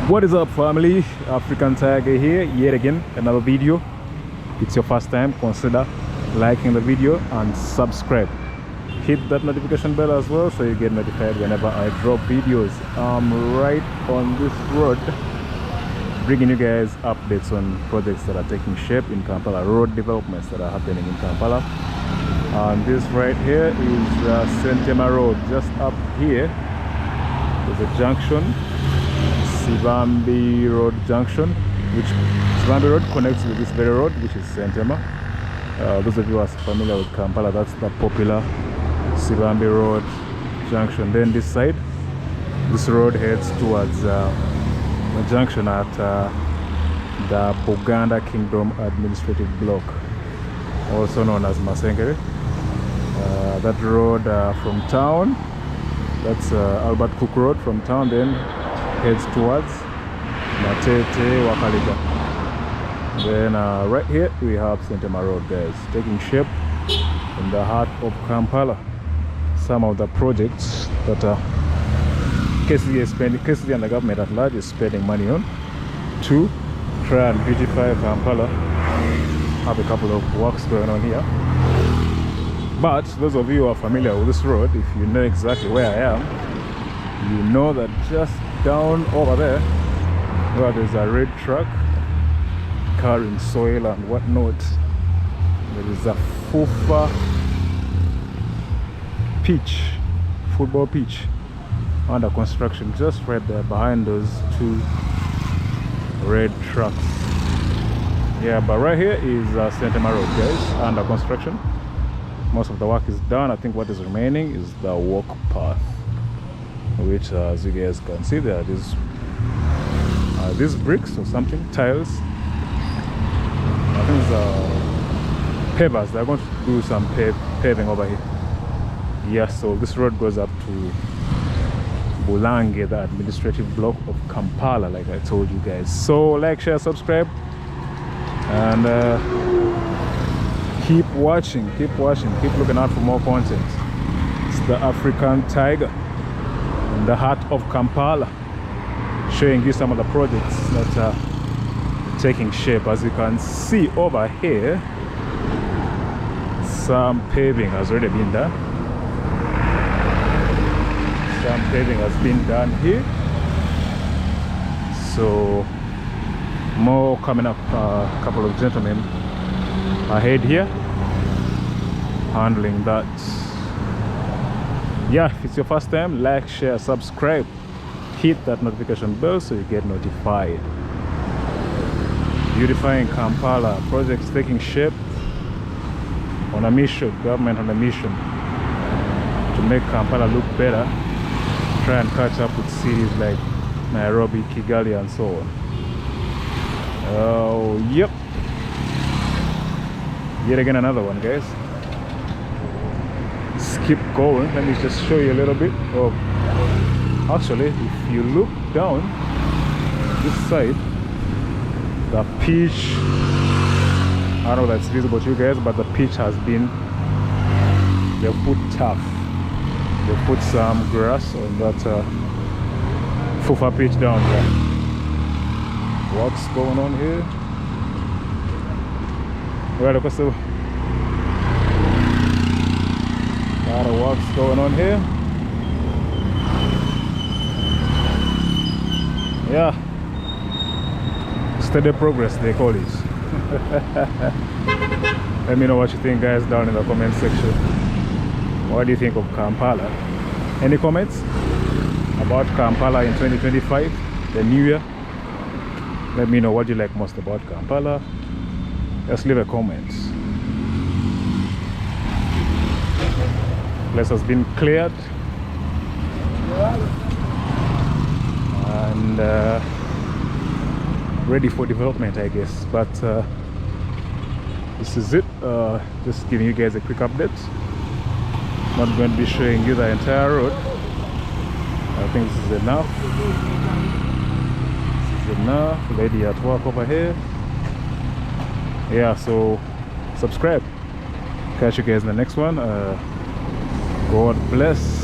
What is up, family? African Tiger here yet again, another video. If it's your first time, consider liking the video and subscribe. Hit that notification bell as well so you get notified whenever I drop videos. I'm right on this road bringing you guys updates on projects that are taking shape in Kampala, road developments that are happening in Kampala. And this right here is Sentema Road. Just up here there's a junction, Sibambi Road Junction, which Sibambi Road connects with this very road, which is Sentema. Those of you who are familiar with Kampala, that's the popular Sibambi Road Junction. Then this side, this road heads towards the junction at the Buganda Kingdom Administrative Block, also known as Masengere. That road from town, that's Albert Cook Road from town, then heads towards Matete Wakaliga. Then right here we have Sentema Road, guys, taking shape in the heart of Kampala. Some of the projects that KCC and the government at large is spending money on to try and beautify Kampala. Have a couple of works going on here. But those of you who are familiar with this road, if you know exactly where I am, you know that just down over there where there's a red truck carrying soil and whatnot, there is a FUFA pitch, football pitch under construction just right there behind those two red trucks. Yeah, but right here is Sentema Road, guys, under construction. Most of the work is done. I think what is remaining is the walk path, which as you guys can see, there are these bricks or something, tiles. I think it's pavers. They're going to do some paving over here. Yeah, so this road goes up to Bulange, the administrative block of Kampala, like I told you guys. So like, share, subscribe, and keep watching, keep looking out for more content. It's the African Tiger in the heart of Kampala, showing you some of the projects that are taking shape. As you can see over here, some paving has already been done. Some paving has been done here. So more coming up. A couple of gentlemen ahead here handling that. Yeah, if it's your first time, like, share, subscribe, hit that notification bell so you get notified. Beautifying Kampala, projects taking shape, on a mission, government on a mission to make Kampala look better, try and catch up with cities like Nairobi, Kigali and so on. Oh, yep. Yet again another one, guys. Keep going. Let me just show you a little bit of, actually, if you look down this side, the pitch, I don't know if that's visible to you guys, but the pitch has been, they put turf, they put some grass on that FUFA pitch down there. What's going on here? Right, okay, so a lot of works going on here. Yeah, steady progress they call it. Let me know what you think, guys, down in the comment section. What do you think of Kampala? Any comments about Kampala in 2025, the new year? Let me know what you like most about Kampala. Just leave a comment. Place has been cleared and ready for development, I guess. But this is it. Just giving you guys a quick update. Not going to be showing you the entire road. I think this is enough. This is enough. Lady at work over here. Yeah, so subscribe. Catch you guys in the next one. God bless.